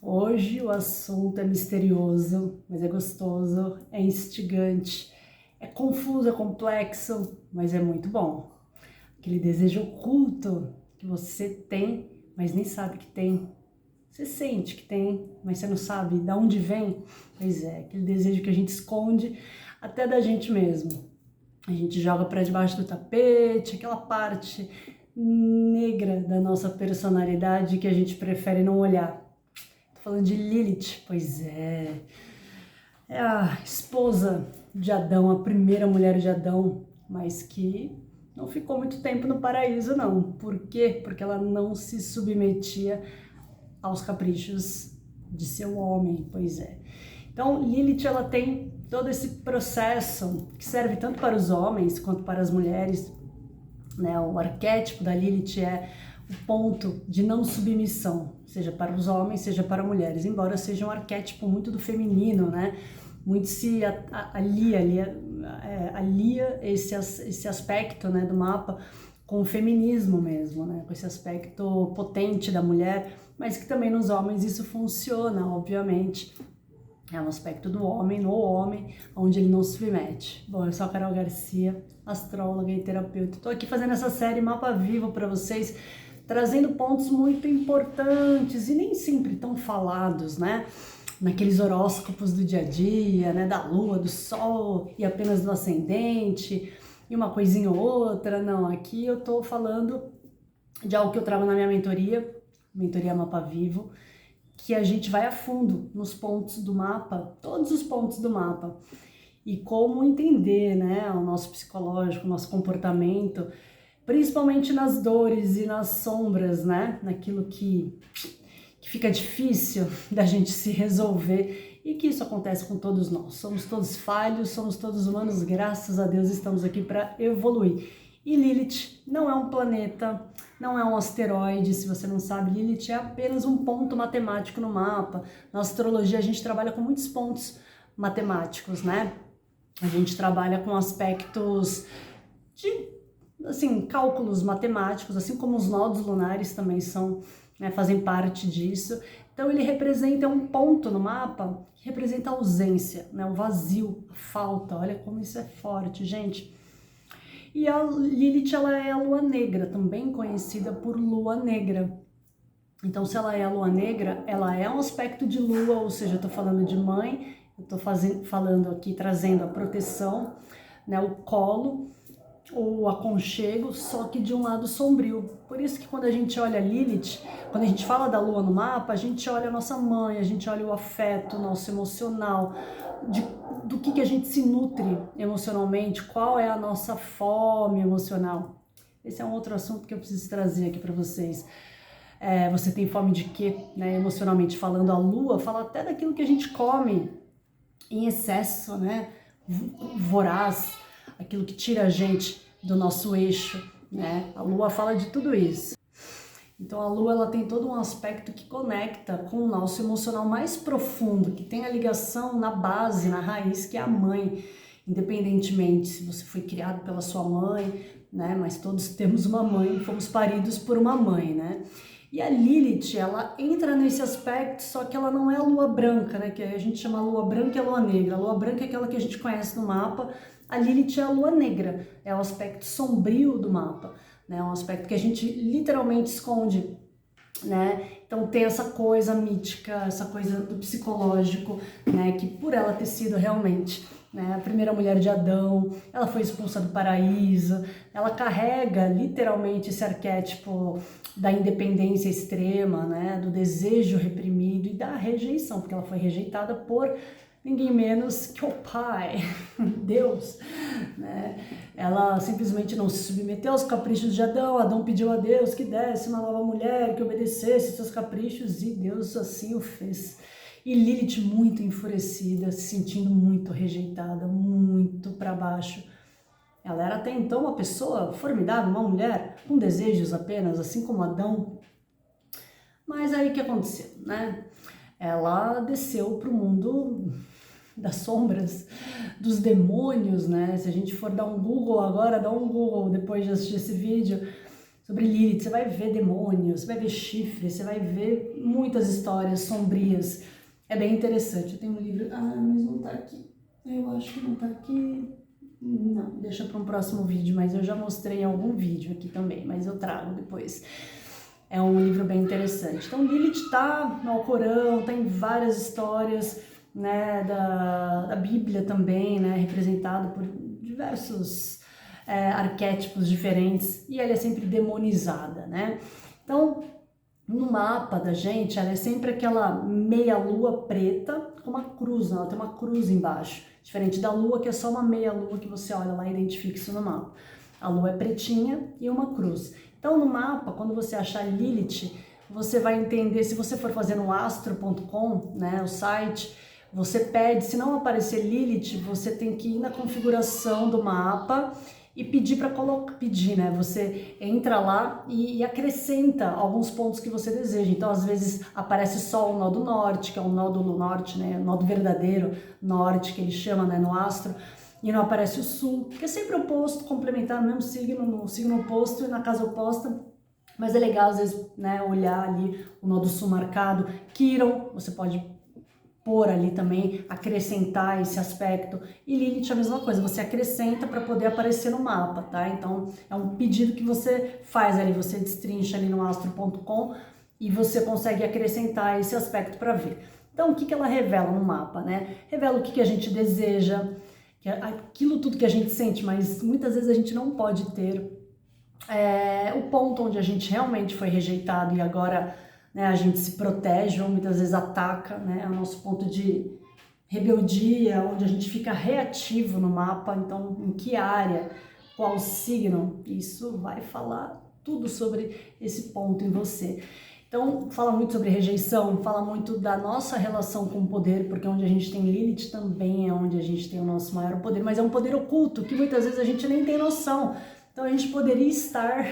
Hoje o assunto é misterioso, mas é gostoso, é instigante, é confuso, é complexo, mas é muito bom. Aquele desejo oculto que você tem, mas nem sabe que tem. Você sente que tem, mas você não sabe de onde vem. Pois é, aquele desejo que a gente esconde até da gente mesmo. A gente joga para debaixo do tapete, aquela parte negra da nossa personalidade que a gente prefere não olhar. Tô falando de Lilith, pois é. É a esposa de Adão, a primeira mulher de Adão, mas que não ficou muito tempo no paraíso, não. Por quê? Porque ela não se submetia aos caprichos de seu homem, pois é. Então, Lilith, ela tem todo esse processo que serve tanto para os homens quanto para as mulheres, né? O arquétipo da Lilith é o ponto de não submissão, seja para os homens, seja para mulheres, embora seja um arquétipo muito do feminino, né? Muito se alia esse aspecto, né, do mapa com o feminismo mesmo, né? Com esse aspecto potente da mulher, mas que também nos homens isso funciona, obviamente. É um aspecto do homem, no homem, onde ele não se submete. Bom, eu sou a Carol Garcia, astróloga e terapeuta. Estou aqui fazendo essa série Mapa Vivo para vocês, trazendo pontos muito importantes e nem sempre tão falados, né? Naqueles horóscopos do dia a dia, né? Da lua, do sol e apenas do ascendente e uma coisinha ou outra. Não, aqui eu estou falando de algo que eu trago na minha mentoria Mapa Vivo, que a gente vai a fundo nos pontos do mapa, todos os pontos do mapa, e como entender, né, o nosso psicológico, o nosso comportamento, principalmente nas dores e nas sombras, né, naquilo que fica difícil da gente se resolver, e que isso acontece com todos nós. Somos todos falhos, somos todos humanos, graças a Deus estamos aqui para evoluir. E Lilith não é um planeta, não é um asteroide, se você não sabe, Lilith é apenas um ponto matemático no mapa. Na astrologia a gente trabalha com muitos pontos matemáticos, né? A gente trabalha com aspectos de, assim, cálculos matemáticos, assim como os nodos lunares também são, né, fazem parte disso. Então ele representa um ponto no mapa que representa a ausência, né, o vazio, a falta. Olha como isso é forte, gente. E a Lilith, ela é a lua negra, também conhecida por lua negra. Então, se ela é a lua negra, ela é um aspecto de lua, ou seja, eu tô falando de mãe, eu tô falando aqui, trazendo a proteção, né, o colo, o aconchego, só que de um lado sombrio. Por isso que quando a gente olha Lilith, quando a gente fala da lua no mapa, a gente olha a nossa mãe, a gente olha o afeto, o nosso emocional, do que a gente se nutre emocionalmente, qual é a nossa fome emocional. Esse é um outro assunto que eu preciso trazer aqui para vocês. Você tem fome de quê, né? Emocionalmente falando, a lua fala até daquilo que a gente come em excesso, né? Voraz, aquilo que tira a gente do nosso eixo, né? A lua fala de tudo isso. Então a lua, ela tem todo um aspecto que conecta com o nosso emocional mais profundo, que tem a ligação na base, na raiz, que é a mãe, independentemente se você foi criado pela sua mãe, né? Mas todos temos uma mãe, fomos paridos por uma mãe, né? E a Lilith, ela entra nesse aspecto, só que ela não é a lua branca, né? Que a gente chama a lua branca e a lua negra. A lua branca é aquela que a gente conhece no mapa, a Lilith é a lua negra, é o aspecto sombrio do mapa, né? É um aspecto que a gente literalmente esconde, né? Então tem essa coisa mítica, essa coisa do psicológico, né? Que por ela ter sido realmente, né, a primeira mulher de Adão, ela foi expulsa do paraíso, ela carrega literalmente esse arquétipo da independência extrema, né? Do desejo reprimido e da rejeição, porque ela foi rejeitada por ninguém menos que o Pai, Deus, né? Ela simplesmente não se submeteu aos caprichos de Adão. Adão pediu a Deus que desse uma nova mulher, que obedecesse seus caprichos, e Deus assim o fez. E Lilith, muito enfurecida, se sentindo muito rejeitada, muito para baixo. Ela era até então uma pessoa formidável, uma mulher com desejos apenas, assim como Adão. Mas aí o que aconteceu, né? Ela desceu para o mundo das sombras, dos demônios, né? Se a gente for dar um Google agora, dá um Google depois de assistir esse vídeo, sobre Lilith, você vai ver demônios, você vai ver chifres, você vai ver muitas histórias sombrias. É bem interessante. Eu tenho um livro... Ah, mas não tá aqui. Eu acho que não tá aqui. Não, deixa para um próximo vídeo, mas eu já mostrei em algum vídeo aqui também, mas eu trago depois. É um livro bem interessante. Então, Lilith tá no Alcorão, tá em várias histórias, né, da Bíblia também, né, representado por diversos arquétipos diferentes, e ela é sempre demonizada, né? Então, no mapa da gente, ela é sempre aquela meia lua preta com uma cruz, ela tem uma cruz embaixo, diferente da lua, que é só uma meia lua que você olha lá e identifica isso no mapa. A lua é pretinha e uma cruz. Então, no mapa, quando você achar Lilith, você vai entender, se você for fazer no astro.com, né, o site, você pede, se não aparecer Lilith, você tem que ir na configuração do mapa e pedir para colocar, né? Você entra lá e acrescenta alguns pontos que você deseja. Então, às vezes aparece só o nó do norte, que é o nó do norte, né? O nó do verdadeiro norte, que ele chama, né, no astro, e não aparece o sul, que é sempre oposto, complementar no mesmo signo, no signo oposto e na casa oposta. Mas é legal, às vezes, né, olhar ali o nó do sul marcado. Quiron, você pode pôr ali também, acrescentar esse aspecto. E Lilith é a mesma coisa, você acrescenta para poder aparecer no mapa, tá? Então, é um pedido que você faz ali, você destrincha ali no astro.com e você consegue acrescentar esse aspecto para ver. Então, o que ela revela no mapa, né? Revela o que a gente deseja, que é aquilo tudo que a gente sente, mas muitas vezes a gente não pode ter. O ponto onde a gente realmente foi rejeitado e agora, né, a gente se protege ou muitas vezes ataca, né, é o nosso ponto de rebeldia, onde a gente fica reativo no mapa. Então, em que área, qual signo, isso vai falar tudo sobre esse ponto em você. Então, fala muito sobre rejeição, fala muito da nossa relação com o poder, porque onde a gente tem Lilith também é onde a gente tem o nosso maior poder, mas é um poder oculto que muitas vezes a gente nem tem noção. Então a gente poderia estar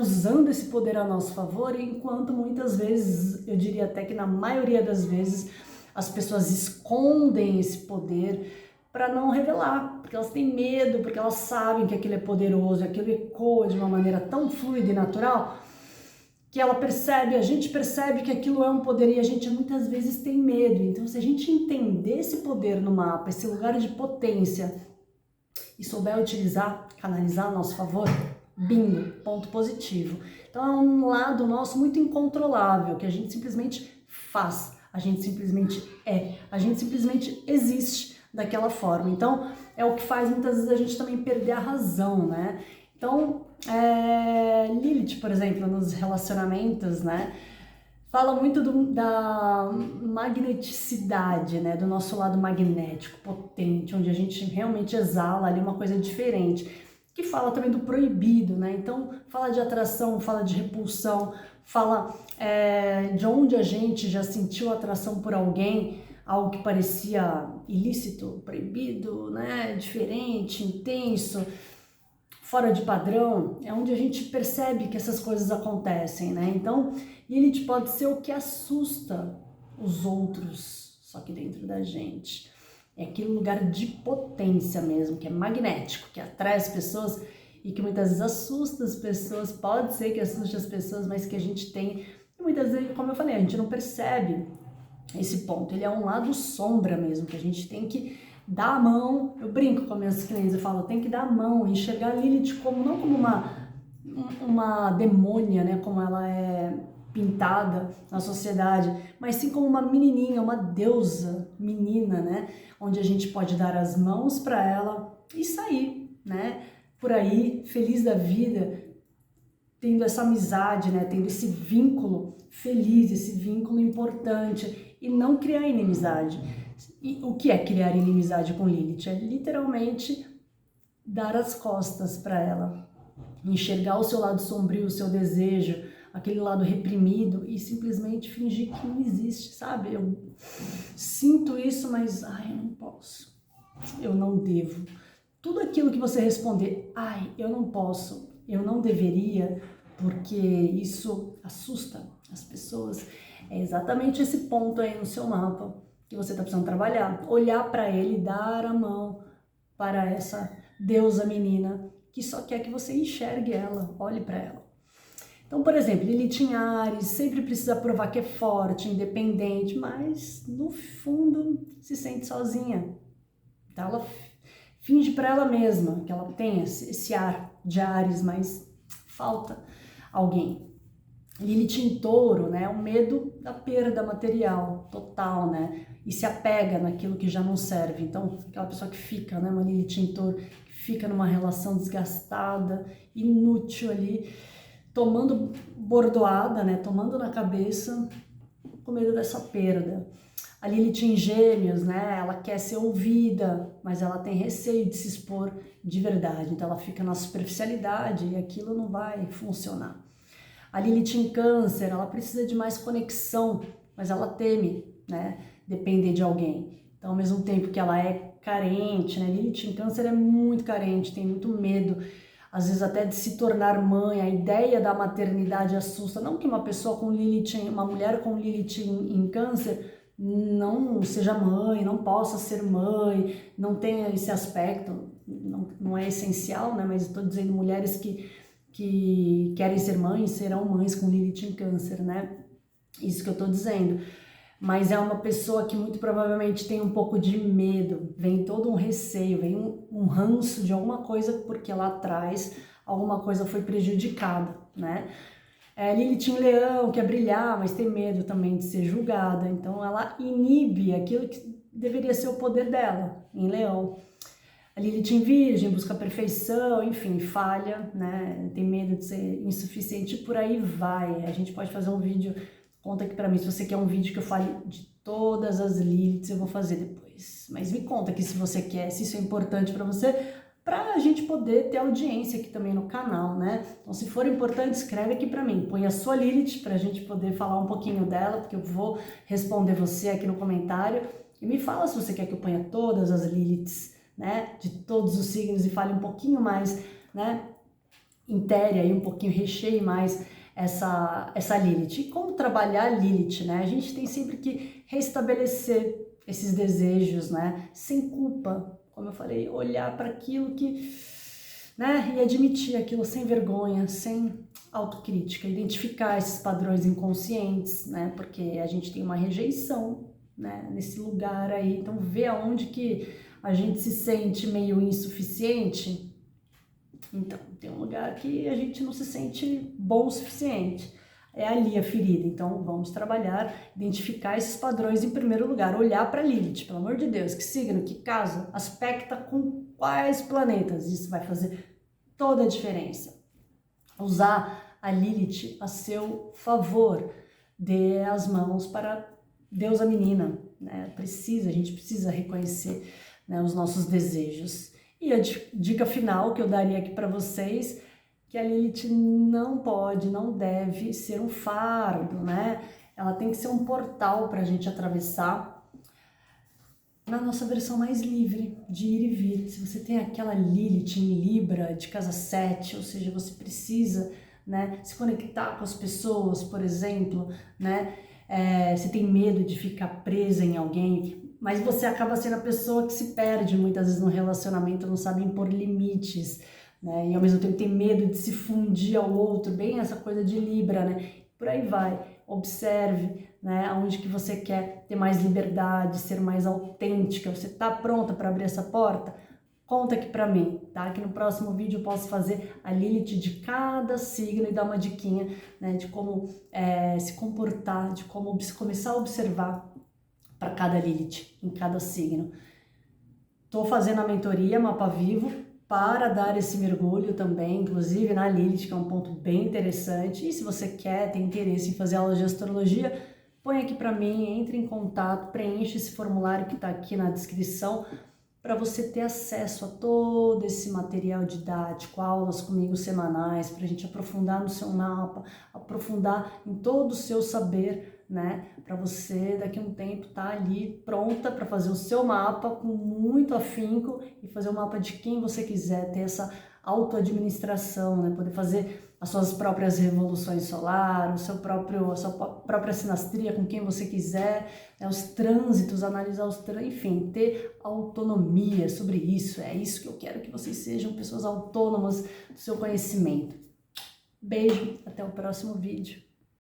usando esse poder a nosso favor, enquanto muitas vezes, eu diria até que na maioria das vezes, as pessoas escondem esse poder para não revelar, porque elas têm medo, porque elas sabem que aquilo é poderoso, aquilo ecoa de uma maneira tão fluida e natural, que ela percebe, a gente percebe que aquilo é um poder e a gente muitas vezes tem medo. Então, se a gente entender esse poder no mapa, esse lugar de potência, e souber utilizar, canalizar a nosso favor, bingo, ponto positivo. Então é um lado nosso muito incontrolável, que a gente simplesmente faz, a gente simplesmente a gente simplesmente existe daquela forma. Então é o que faz muitas vezes a gente também perder a razão, né? Então, Lilith, por exemplo, nos relacionamentos, né? Fala muito da magneticidade, né, do nosso lado magnético, potente, onde a gente realmente exala ali uma coisa diferente, que fala também do proibido, né, então fala de atração, fala de repulsão, fala de onde a gente já sentiu atração por alguém, algo que parecia ilícito, proibido, né, diferente, intenso, fora de padrão, é onde a gente percebe que essas coisas acontecem, né? Então, Lilith pode ser o que assusta os outros, só que dentro da gente. É aquele lugar de potência mesmo, que é magnético, que atrai as pessoas e que muitas vezes assusta as pessoas, pode ser que assuste as pessoas, mas que a gente tem, e muitas vezes, como eu falei, a gente não percebe esse ponto. Ele é um lado sombra mesmo, que a gente tem que dar a mão. Eu brinco com as minhas clientes, eu falo, tem que dar a mão, enxergar a Lilith como, não como uma demônia, né, como ela é pintada na sociedade, mas sim como uma menininha, uma deusa menina, né, onde a gente pode dar as mãos para ela e sair, né, por aí, feliz da vida, tendo essa amizade, né, tendo esse vínculo feliz, esse vínculo importante, e não criar inimizade. E o que é criar inimizade com Lilith? É literalmente dar as costas para ela, enxergar o seu lado sombrio, o seu desejo, aquele lado reprimido e simplesmente fingir que não existe, sabe? Eu sinto isso, mas eu não posso, eu não devo. Tudo aquilo que você responder, eu não posso, eu não deveria, porque isso assusta as pessoas, é exatamente esse ponto aí no seu mapa que você está precisando trabalhar, olhar para ele, dar a mão para essa deusa menina que só quer que você enxergue ela, olhe para ela. Então, por exemplo, Lilith em Áries sempre precisa provar que é forte, independente, mas no fundo se sente sozinha. Então ela finge para ela mesma que ela tem esse ar de Áries, mas falta alguém. Lilith em Touro, né, o medo da perda material total, né, e se apega naquilo que já não serve. Então, aquela pessoa que fica, né, uma Lilith em Touro, que fica numa relação desgastada, inútil ali, tomando bordoada, né, tomando na cabeça, com medo dessa perda. A Lilith em Gêmeos, né, ela quer ser ouvida, mas ela tem receio de se expor de verdade, então ela fica na superficialidade e aquilo não vai funcionar. A Lilith em Câncer, ela precisa de mais conexão, mas ela teme, né, depender de alguém. Então, ao mesmo tempo que ela é carente, né, Lilith em Câncer é muito carente, tem muito medo, às vezes até de se tornar mãe. A ideia da maternidade assusta. Não que uma pessoa com Lilith, uma mulher com Lilith em Câncer não seja mãe, não possa ser mãe, não tenha esse aspecto, não é essencial, né, mas estou dizendo mulheres que querem ser mães, serão mães com Lilith em Câncer, né? Isso que eu tô dizendo. Mas é uma pessoa que muito provavelmente tem um pouco de medo, vem todo um receio, vem um ranço de alguma coisa porque lá atrás alguma coisa foi prejudicada, né? Lilith em Leão quer brilhar, mas tem medo também de ser julgada, então ela inibe aquilo que deveria ser o poder dela em Leão. A Lilith em Virgem busca a perfeição, enfim, falha, né? Tem medo de ser insuficiente e por aí vai. A gente pode fazer um vídeo, conta aqui pra mim, se você quer um vídeo que eu fale de todas as Liliths, eu vou fazer depois. Mas me conta aqui se você quer, se isso é importante pra você, pra gente poder ter audiência aqui também no canal, né? Então, se for importante, escreve aqui pra mim, põe a sua Lilith pra gente poder falar um pouquinho dela, porque eu vou responder você aqui no comentário. E me fala se você quer que eu ponha todas as Liliths, né, de todos os signos e fale um pouquinho mais, né, intere aí um pouquinho, recheie mais essa Lilith. E como trabalhar a Lilith, né? A gente tem sempre que restabelecer esses desejos, né, sem culpa, como eu falei, olhar para aquilo que, né, e admitir aquilo sem vergonha, sem autocrítica, identificar esses padrões inconscientes, né, porque a gente tem uma rejeição, né, nesse lugar aí, então ver aonde que a gente se sente meio insuficiente. Então, tem um lugar que a gente não se sente bom o suficiente. É ali a ferida. Então, vamos trabalhar, identificar esses padrões em primeiro lugar. Olhar para Lilith, pelo amor de Deus, que signo, que casa, aspecta com quais planetas. Isso vai fazer toda a diferença. Usar a Lilith a seu favor. Dê as mãos para deusa menina, né? A gente precisa reconhecer, né, os nossos desejos. E a dica final que eu daria aqui para vocês, que a Lilith não pode, não deve ser um fardo, né? Ela tem que ser um portal para a gente atravessar na nossa versão mais livre de ir e vir. Se você tem aquela Lilith em Libra de casa 7, ou seja, você precisa, né, se conectar com as pessoas, por exemplo, né? Você tem medo de ficar presa em alguém, mas você acaba sendo a pessoa que se perde muitas vezes no relacionamento, não sabe impor limites, né? E ao mesmo tempo tem medo de se fundir ao outro, bem essa coisa de Libra, né? Por aí vai. Observe, né, aonde que você quer ter mais liberdade, ser mais autêntica. Você tá pronta para abrir essa porta? Conta aqui pra mim, tá? Que no próximo vídeo eu posso fazer a Lilith de cada signo e dar uma diquinha, né, de como se comportar, de como começar a observar para cada Lilith, em cada signo. Tô fazendo a mentoria Mapa Vivo para dar esse mergulho também, inclusive na Lilith, que é um ponto bem interessante. E se você quer, tem interesse em fazer aulas de astrologia, põe aqui para mim, entre em contato, preenche esse formulário que tá aqui na descrição, para você ter acesso a todo esse material didático, aulas comigo semanais, para a gente aprofundar no seu mapa, aprofundar em todo o seu saber, né? Para você daqui a um tempo estar ali pronta para fazer o seu mapa com muito afinco e fazer o mapa de quem você quiser, ter essa autoadministração, né? Poder fazer as suas próprias revoluções solares, a sua própria sinastria com quem você quiser, né, os trânsitos, analisar os trânsitos, enfim, ter autonomia sobre isso. É isso que eu quero, que vocês sejam pessoas autônomas do seu conhecimento. Beijo, até o próximo vídeo.